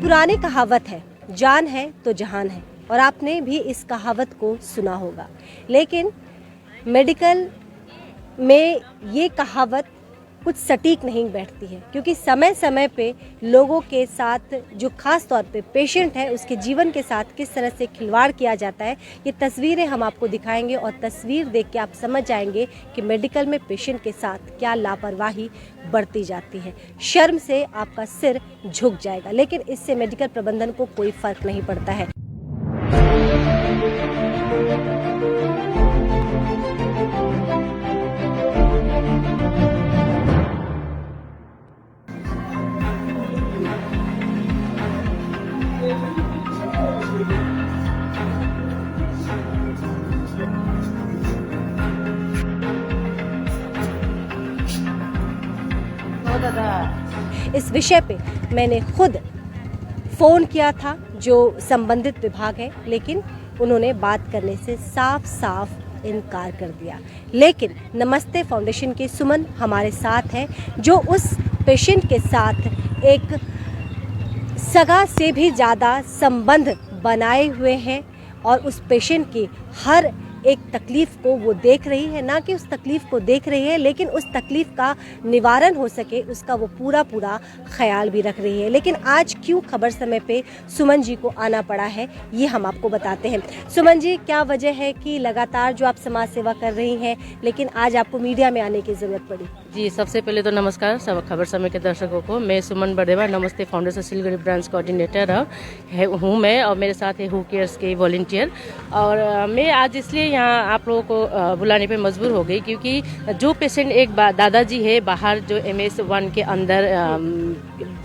पुरानी कहावत है, जान है तो जहान है, और आपने भी इस कहावत को सुना होगा। लेकिन मेडिकल में ये कहावत कुछ सटीक नहीं बैठती है, क्योंकि समय समय पे लोगों के साथ, जो खास तौर पे पेशेंट है, उसके जीवन के साथ किस तरह से खिलवाड़ किया जाता है, ये तस्वीरें हम आपको दिखाएंगे। और तस्वीर देख के आप समझ जाएंगे कि मेडिकल में पेशेंट के साथ क्या लापरवाही बढ़ती जाती है। शर्म से आपका सिर झुक जाएगा, लेकिन इससे मेडिकल प्रबंधन को कोई फर्क नहीं पड़ता है। इस विषय पे मैंने खुद फ़ोन किया था जो संबंधित विभाग है, लेकिन उन्होंने बात करने से साफ साफ इनकार कर दिया। लेकिन नमस्ते फाउंडेशन के सुमन हमारे साथ हैं, जो उस पेशेंट के साथ एक सगा से भी ज़्यादा संबंध बनाए हुए हैं और उस पेशेंट की हर एक तकलीफ़ को वो देख रही है, ना कि उस तकलीफ़ को देख रही है, लेकिन उस तकलीफ़ का निवारण हो सके उसका वो पूरा ख्याल भी रख रही है। लेकिन आज क्यों खबर समय पे सुमन जी को आना पड़ा है, ये हम आपको बताते हैं। सुमन जी, क्या वजह है कि लगातार जो आप समाज सेवा कर रही हैं, लेकिन आज आपको मीडिया में आने की ज़रूरत पड़ी? जी, सबसे पहले तो नमस्कार सब खबर समय के दर्शकों को। मैं सुमन बर्देवा, नमस्ते फाउंडेशन सिलगढ़ी ब्रांच कोऑर्डिनेटर हूँ मैं, और मेरे साथ है हु केयर्स के वॉलंटियर। और मैं आज इसलिए यहाँ आप लोगों को बुलाने पे मजबूर हो गई, क्योंकि जो पेशेंट एक दादाजी है बाहर, जो MS1 के अंदर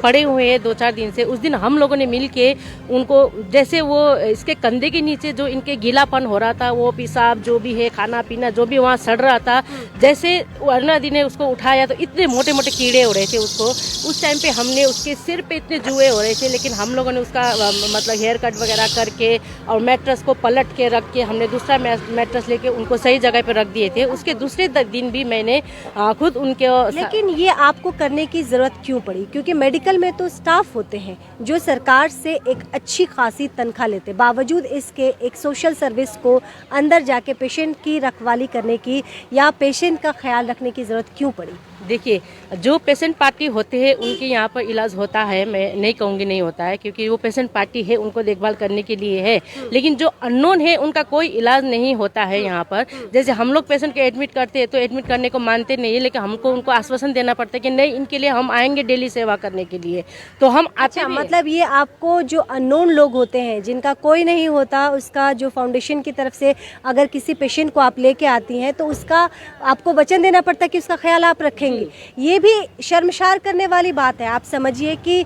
पड़े हुए हैं 2-4 दिन से, उस दिन हम लोगों ने मिल के उनको, जैसे वो इसके कंधे के नीचे जो इनके गीलापन हो रहा था, वो पेशाब जो भी है, खाना पीना जो भी वहाँ सड़ रहा था, जैसे अरुणा दी ने उसको उठाया तो इतने मोटे मोटे कीड़े हो रहे थे उसको। उस टाइम पे हमने उसके सिर पे इतने जुए हो रहे थे, लेकिन हम लोगों ने उसका मतलब हेयर कट वगैरह करके और मैट्रेस को पलट के रख के हमने दूसरा मैट्रेस लेके उनको सही जगह पे रख दिए थे। उसके दूसरे दिन भी मैंने खुद उनके। लेकिन ये आपको करने की ज़रूरत क्यों पड़ी? क्योंकि मेडिकल में तो स्टाफ होते हैं जो सरकार से एक अच्छी खासी तनख्वाह लेते, बावजूद इसके एक सोशल सर्विस को अंदर जाके पेशेंट की रखवाली करने की या पेशेंट का ख्याल रखने की ज़रूरत क्यों पड़ी? देखिए, जो पेशेंट पार्टी होते हैं उनके यहाँ पर इलाज होता है, मैं नहीं कहूँगी नहीं होता है, क्योंकि वो पेशेंट पार्टी है, उनको देखभाल करने के लिए है। लेकिन जो अननोन है उनका कोई इलाज नहीं होता है यहाँ पर। जैसे हम लोग पेशेंट को एडमिट करते हैं तो एडमिट करने को मानते नहीं है, लेकिन हमको उनको आश्वासन देना पड़ता है कि नहीं, इनके लिए हम आएंगे डेली सेवा करने के लिए, तो हम आते हैं। मतलब ये आपको जो अननोन लोग होते हैं, जिनका कोई नहीं होता, उसका जो फाउंडेशन की तरफ से अगर किसी पेशेंट को आप लेके आती हैं तो उसका आपको वचन देना पड़ता है कि उसका ख्याल आप रखेंगे। ये भी शर्मसार करने वाली बात है। आप समझिए कि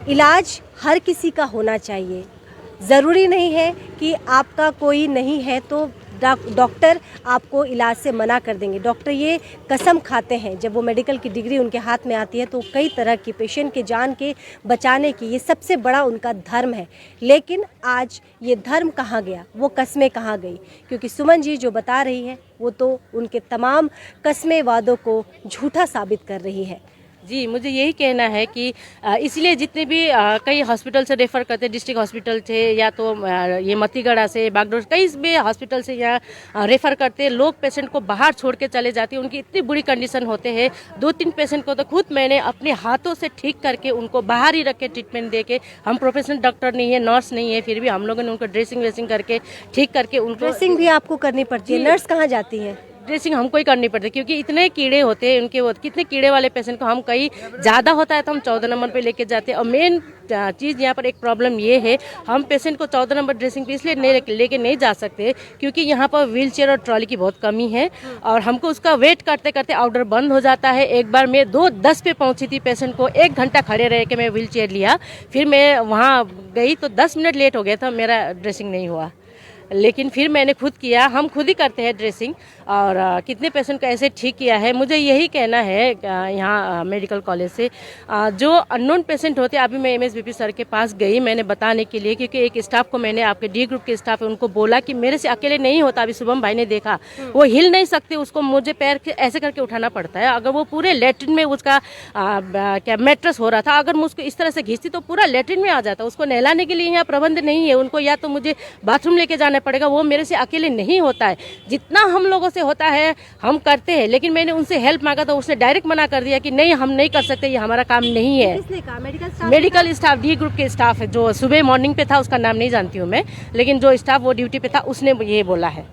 इलाज हर किसी का होना चाहिए, ज़रूरी नहीं है कि आपका कोई नहीं है तो डॉक्टर आपको इलाज से मना कर देंगे। डॉक्टर ये कसम खाते हैं, जब वो मेडिकल की डिग्री उनके हाथ में आती है तो कई तरह की पेशेंट के जान के बचाने की, ये सबसे बड़ा उनका धर्म है। लेकिन आज ये धर्म कहाँ गया, वो कस्में कहाँ गई? क्योंकि सुमन जी जो बता रही है वो तो उनके तमाम कस्में वादों को झूठा साबित कर रही है। जी, मुझे यही कहना है कि इसलिए जितने भी कई हॉस्पिटल से रेफ़र करते, डिस्ट्रिक्ट हॉस्पिटल से या तो ये मतीगढ़ा से, बागडोर, कई भी हॉस्पिटल से यहाँ रेफ़र करते, लोग पेशेंट को बाहर छोड़ के चले जाते हैं। उनकी इतनी बुरी कंडीशन होते हैं। 2-3 पेशेंट को तो खुद मैंने अपने हाथों से ठीक करके उनको बाहर ही रख के ट्रीटमेंट दे के, हम प्रोफेशनल डॉक्टर नहीं है, नर्स नहीं है, फिर भी हम लोगों ने उनको ड्रेसिंग वेसिंग करके ठीक करके उनको। ड्रेसिंग भी आपको करनी पड़ती है? नर्स कहाँ जाती है? ड्रेसिंग हमको ही करनी पड़ती है, क्योंकि इतने कीड़े होते हैं उनके। वो कितने कीड़े वाले पेशेंट को हम कई ज़्यादा होता है तो हम 14 नंबर पे लेके जाते हैं। और मेन चीज़ यहाँ पर एक प्रॉब्लम ये है, हम पेशेंट को 14 नंबर ड्रेसिंग पे इसलिए लेके नहीं जा सकते क्योंकि यहाँ पर व्हील चेयर और ट्रॉली की बहुत कमी है, और हमको उसका वेट करते करते ऑर्डर बंद हो जाता है। एक बार मैं 2:10 पे पहुँची थी, पेशेंट को 1 घंटा खड़े रह के मैं व्हील चेयर लिया, फिर मैं वहाँ गई तो 10 मिनट लेट हो गया था, मेरा ड्रेसिंग नहीं हुआ। लेकिन फिर मैंने खुद किया, हम खुद ही करते हैं ड्रेसिंग, और कितने पेशेंट को ऐसे ठीक किया है। मुझे यही कहना है यहाँ मेडिकल कॉलेज से, जो अननोन पेशेंट होते हैं, अभी मैं MSBP सर के पास गई मैंने बताने के लिए, क्योंकि एक स्टाफ को मैंने आपके D ग्रुप के स्टाफ है उनको बोला कि मेरे से अकेले नहीं होता। अभी शुभम भाई ने देखा, वो हिल नहीं सकते, उसको मुझे पैर ऐसे करके उठाना पड़ता है। अगर वो पूरे लेटरिन में उसका क्या मैट्रेस हो रहा था, अगर मैं उसको इस तरह से घिसती तो पूरा लेटरिन में आ जाता। उसको नहलाने के लिए यहाँ प्रबंध नहीं है, उनको या तो मुझे बाथरूम लेके जाना पड़ेगा, वो मेरे से अकेले नहीं होता है। जितना हम लोगों से होता है हम करते हैं, लेकिन मैंने उनसे हेल्प मांगा तो उसने डायरेक्ट मना कर दिया कि नहीं हम नहीं कर सकते, ये हमारा काम नहीं है। किसने कहा? मेडिकल स्टाफ D ग्रुप के स्टाफ है, जो सुबह मॉर्निंग पे था, उसका नाम नहीं जानती हूँ मैं, लेकिन जो स्टाफ वो ड्यूटी पे था उसने ये बोला है।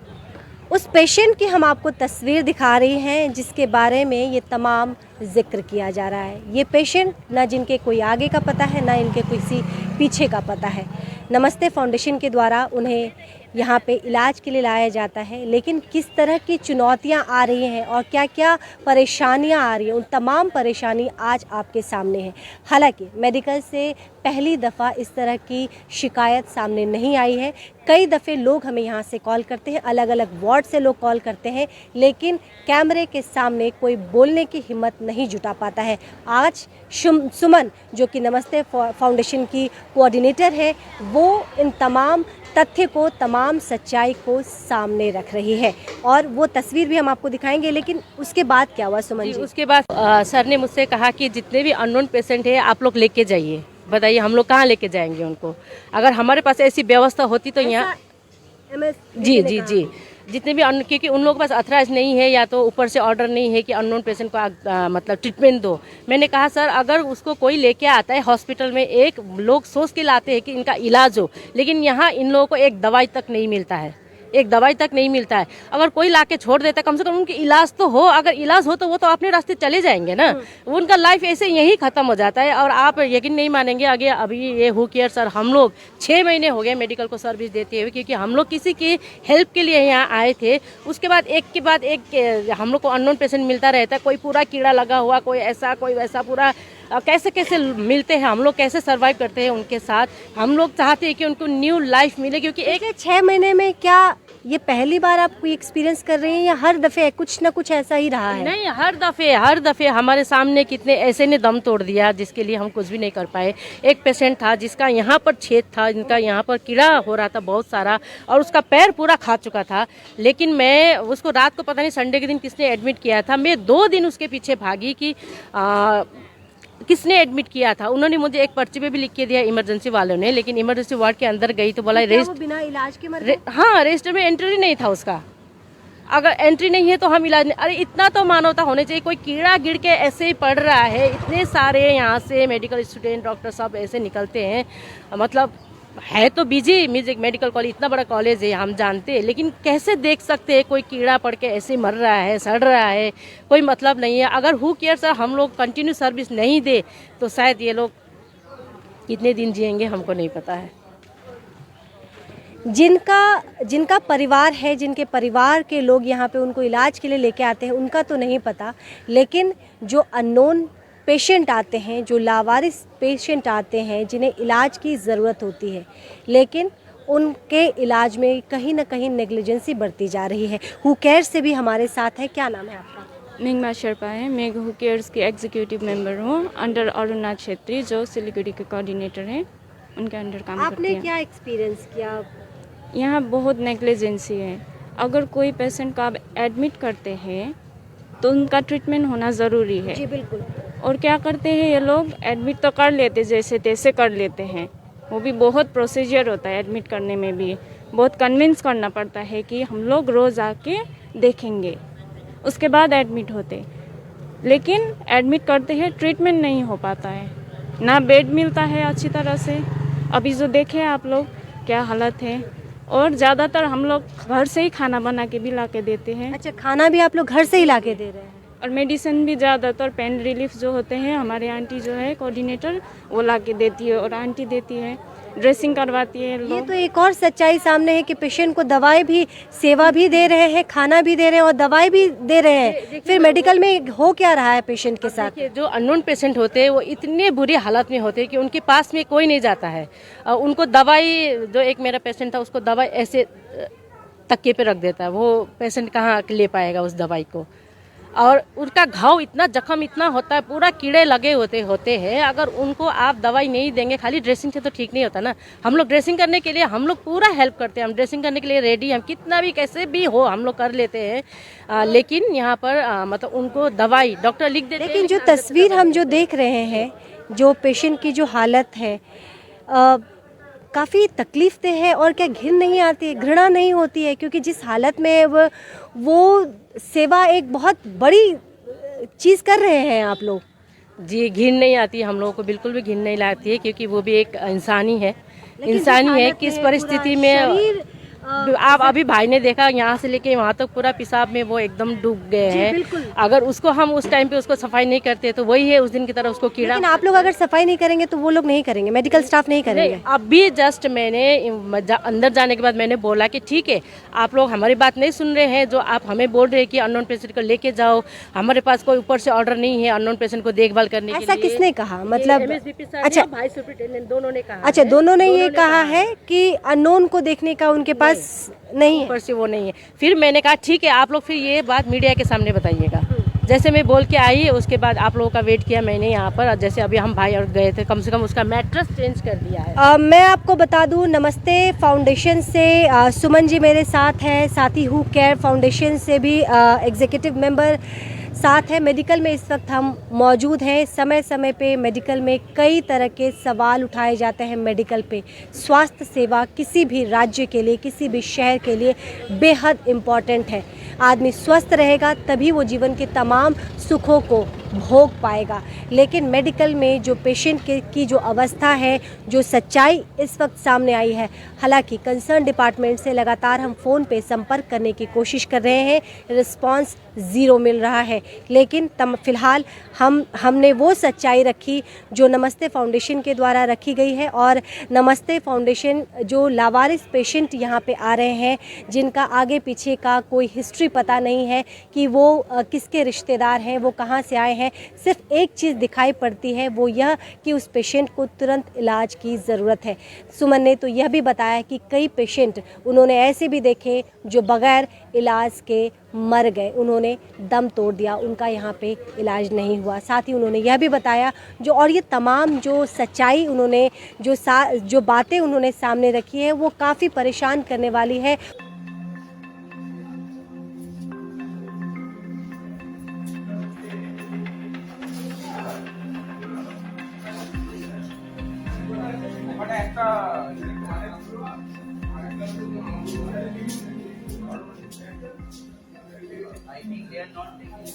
उस पेशेंट की हम आपको तस्वीर दिखा रही हैं जिसके बारे में ये तमाम जिक्र किया जा रहा है। ये पेशेंट ना जिनके कोई आगे का पता है, ना इनके किसी पीछे का पता है। नमस्ते फाउंडेशन के द्वारा उन्हें यहाँ पे इलाज के लिए लाया जाता है, लेकिन किस तरह की चुनौतियाँ आ रही हैं और क्या क्या परेशानियाँ आ रही हैं, उन तमाम परेशानी आज आपके सामने है। हालांकि मेडिकल से पहली दफ़ा इस तरह की शिकायत सामने नहीं आई है। कई दफ़े लोग हमें यहाँ से कॉल करते हैं, अलग अलग वार्ड से लोग कॉल करते हैं, लेकिन कैमरे के सामने कोई बोलने की हिम्मत नहीं जुटा पाता है। आज सुमन, जो कि नमस्ते फाउंडेशन की कोऑर्डिनेटर है, वो इन तमाम तथ्य को, तमाम सच्चाई को सामने रख रही है, और वो तस्वीर भी हम आपको दिखाएंगे। लेकिन उसके बाद क्या हुआ सुमन जी? उसके बाद सर ने मुझसे कहा कि जितने भी अननोन पेशेंट है आप लोग लेके जाइए। बताइए हम लोग कहाँ लेके जाएंगे उनको? अगर हमारे पास ऐसी व्यवस्था होती तो यहाँ जी जितने भी क्योंकि उन लोगों के पास अथराइज नहीं है, या तो ऊपर से ऑर्डर नहीं है कि अननोन पेशेंट को मतलब ट्रीटमेंट दो। मैंने कहा सर अगर उसको कोई लेके आता है हॉस्पिटल में, एक लोग सोच के लाते हैं कि इनका इलाज हो, लेकिन यहाँ इन लोगों को एक दवाई तक नहीं मिलता है, एक दवाई तक नहीं मिलता है। अगर कोई लाके छोड़ देता है, कम से कम उनकी इलाज तो हो। अगर इलाज हो तो वो तो अपने रास्ते चले जाएंगे ना, उनका लाइफ ऐसे यही खत्म हो जाता है। और आप यकीन नहीं मानेंगे, आगे अभी ये हु केयर सर, हम लोग 6 महीने हो गए मेडिकल को सर्विस देते हुए, क्योंकि हम लोग किसी की हेल्प के लिए यहाँ आए थे। उसके बाद एक के बाद एक हम लोग को अननोन पेशेंट मिलता रहता है, कोई पूरा कीड़ा लगा हुआ, कोई ऐसा कोई वैसा, पूरा कैसे कैसे मिलते हैं, हम लोग कैसे सर्वाइव करते हैं उनके साथ। हम लोग चाहते हैं कि उनको न्यू लाइफ मिले, क्योंकि एक 6 महीने में क्या ये पहली बार आप कोई एक्सपीरियंस कर रहे हैं या हर दफे कुछ ना कुछ ऐसा ही रहा है? नहीं, हर दफे हमारे सामने कितने ऐसे ने दम तोड़ दिया जिसके लिए हम कुछ भी नहीं कर पाए। एक पेशेंट था जिसका यहाँ पर छेद था, जिनका यहाँ पर कीड़ा हो रहा था बहुत सारा, और उसका पैर पूरा खा चुका था। लेकिन मैं उसको रात को पता नहीं संडे के दिन किसने एडमिट किया था, मैं 2 दिन उसके पीछे भागी कि किसने एडमिट किया था। उन्होंने मुझे एक पर्ची पे भी लिख के दिया इमरजेंसी वालों ने, लेकिन इमरजेंसी वार्ड के अंदर गई तो बोला वो बिना इलाज के मर गए? हाँ, रजिस्टर में एंट्री नहीं था उसका। अगर एंट्री नहीं है तो हम इलाज नहीं। अरे इतना तो मानवता होने चाहिए, कोई कीड़ा गिर के ऐसे ही पड़ रहा है। इतने सारे यहाँ से मेडिकल स्टूडेंट, डॉक्टर सब ऐसे निकलते हैं, मतलब है तो बिजी म्यूजिक मेडिकल कॉलेज, इतना बड़ा कॉलेज है हम जानते हैं, लेकिन कैसे देख सकते हैं कोई कीड़ा पड़ के ऐसे मर रहा है, सड़ रहा है, कोई मतलब नहीं है। अगर हु केयर सर हम लोग कंटिन्यू सर्विस नहीं दे तो शायद ये लोग कितने दिन जिएंगे हमको नहीं पता है। जिनका परिवार है, जिनके परिवार के लोग यहाँ पे उनको इलाज के लिए लेके आते हैं, उनका तो नहीं पता, लेकिन जो अननोन पेशेंट आते हैं, जो लावारिस पेशेंट आते हैं, जिन्हें इलाज की ज़रूरत होती है, लेकिन उनके इलाज में कहीं ना कहीं नेग्लिजेंसी बढ़ती जा रही है। हु केयर से भी हमारे साथ है। क्या नाम है आपका? मिंगमा शेरपा है, मैं हु केयर्स की एग्जीक्यूटिव मेंबर हूँ अंडर अरुणा छेत्री, जो सिलीगुड़ी के कोऑर्डिनेटर हैं, उनके अंडर काम करती आपने हैं। क्या एक्सपीरियंस किया? यहाँ बहुत नेग्लिजेंसी है। अगर कोई पेशेंट को आप एडमिट करते हैं तो उनका ट्रीटमेंट होना ज़रूरी है। जी बिल्कुल। और क्या करते हैं ये लोग, एडमिट तो कर लेते जैसे तैसे कर लेते हैं, वो भी बहुत प्रोसीजर होता है एडमिट करने में भी, बहुत कन्विंस करना पड़ता है कि हम लोग रोज़ आके देखेंगे, उसके बाद एडमिट होते। लेकिन एडमिट करते हैं, ट्रीटमेंट नहीं हो पाता है, ना बेड मिलता है अच्छी तरह से। अभी जो देखे आप लोग क्या हालत है। और ज़्यादातर हम लोग घर से ही खाना बना के भी ला के देते हैं। अच्छा, खाना भी आप लोग घर से ही ला के दे रहे हैं? और मेडिसिन भी ज़्यादातर पेन रिलीफ जो होते हैं, हमारे आंटी जो है कोऑर्डिनेटर, वो ला के देती है और आंटी देती है। ड्रेसिंग करवाती है ये लोग। तो एक और सच्चाई सामने है कि पेशेंट को दवाई भी, सेवा भी दे रहे हैं, खाना भी दे रहे हैं और दवाई भी दे रहे हैं। फिर मेडिकल में हो क्या रहा है पेशेंट के साथ? देखिए, जो अननोन पेशेंट होते हैं वो इतने बुरी हालत में होते हैं कि उनके पास में कोई नहीं जाता है। उनको दवाई, जो एक मेरा पेशेंट था उसको दवाई ऐसे तकिए पे रख देता है, वो पेशेंट कहाँ ले पाएगा उस दवाई को। और उनका घाव इतना, जख्म इतना होता है, पूरा कीड़े लगे होते हैं। अगर उनको आप दवाई नहीं देंगे, खाली ड्रेसिंग से तो ठीक नहीं होता ना। हम लोग ड्रेसिंग करने के लिए हम लोग पूरा हेल्प करते हैं, हम ड्रेसिंग करने के लिए रेडी, हम कितना भी कैसे भी हो हम लोग कर लेते हैं। लेकिन यहाँ पर मतलब उनको दवाई डॉक्टर लिख देते हैं। लेकिन जो तस्वीर हम जो देख रहे हैं, जो पेशेंट की जो हालत है, काफ़ी तकलीफदेह है। और क्या घिन नहीं आती है, घृणा नहीं होती है? क्योंकि जिस हालत में वो सेवा एक बहुत बड़ी चीज़ कर रहे हैं आप लोग। जी, घिन नहीं आती, हम लोगों को बिल्कुल भी घिन नहीं लाती है, क्योंकि वो भी एक इंसानी है। इंसानी है, किस परिस्थिति में आप अभी भाई ने देखा, यहाँ से लेके वहाँ तक पूरा पेशाब में वो एकदम डूब गए हैं। अगर उसको हम उस टाइम पे उसको सफाई नहीं करते तो वही है उस दिन की तरह उसको कीड़ा। लेकिन आप लोग अगर सफाई नहीं करेंगे तो वो लोग नहीं करेंगे, मेडिकल स्टाफ नहीं करेंगे। अभी जस्ट मैंने अंदर जाने के बाद मैंने बोला कि ठीक है, आप लोग हमारी बात नहीं सुन रहे हैं, जो आप हमें बोल रहे हैं कि अननोन पेशेंट को लेके जाओ, हमारे पास कोई ऊपर से ऑर्डर नहीं है अननोन पेशेंट को देखभाल करने के लिए। ऐसा किसने कहा? मतलब अच्छा, भाई सुपरिटेंडेंट दोनों ने कहा। अच्छा, दोनों ने ये कहा है कि अननोन को देखने का उनके पास नहीं है, ऊपर से वो नहीं है। फिर मैंने कहा ठीक है, आप लोग फिर ये बात मीडिया के सामने बताइएगा। जैसे मैं बोल के आई, उसके बाद आप लोगों का वेट किया मैंने यहाँ पर। जैसे अभी हम भाई और गए थे, कम से कम उसका मैट्रेस चेंज कर दिया है। मैं आपको बता दूं, नमस्ते फाउंडेशन से सुमन जी मेरे साथ हैं, साथ ही हु केयर फाउंडेशन से भी एग्जीक्यूटिव मेंबर साथ है। मेडिकल में इस वक्त हम मौजूद हैं। समय समय पे मेडिकल में कई तरह के सवाल उठाए जाते हैं। मेडिकल पे स्वास्थ्य सेवा किसी भी राज्य के लिए, किसी भी शहर के लिए बेहद इम्पॉर्टेंट है। आदमी स्वस्थ रहेगा तभी वो जीवन के तमाम सुखों को भोग पाएगा। लेकिन मेडिकल में जो पेशेंट की जो अवस्था है, जो सच्चाई इस वक्त सामने आई है, हालांकि कंसर्न डिपार्टमेंट से लगातार हम फ़ोन पे संपर्क करने की कोशिश कर रहे हैं, रिस्पांस ज़ीरो मिल रहा है। लेकिन फ़िलहाल हमने वो सच्चाई रखी जो नमस्ते फाउंडेशन के द्वारा रखी गई है। और नमस्ते फाउंडेशन जो लावारिस पेशेंट यहाँ पे आ रहे हैं, जिनका आगे पीछे का कोई हिस्ट्री पता नहीं है कि वो किसके रिश्तेदार हैं, वो कहाँ से आए हैं, सिर्फ एक चीज़ दिखाई पड़ती है, वो यह कि उस पेशेंट को तुरंत इलाज की ज़रूरत है। सुमन ने तो यह भी बताया कि कई पेशेंट उन्होंने ऐसे भी देखे जो बगैर इलाज के मर गए, उन्होंने दम तोड़ दिया, उनका यहाँ पे इलाज नहीं हुआ। साथ ही उन्होंने यह भी बताया जो, और ये तमाम जो सच्चाई उन्होंने जो बातें उन्होंने सामने रखी है, वो काफ़ी परेशान करने वाली है। I think they are not taking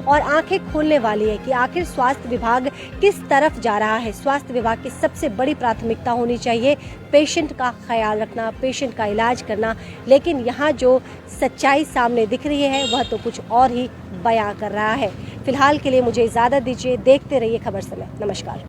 और आंखें खोलने वाली है कि आखिर स्वास्थ्य विभाग किस तरफ जा रहा है। स्वास्थ्य विभाग की सबसे बड़ी प्राथमिकता होनी चाहिए पेशेंट का ख्याल रखना, पेशेंट का इलाज करना, लेकिन यहाँ जो सच्चाई सामने दिख रही है वह तो कुछ और ही बयां कर रहा है। फिलहाल के लिए मुझे इजाज़त दीजिए, देखते रहिए खबर समय। नमस्कार।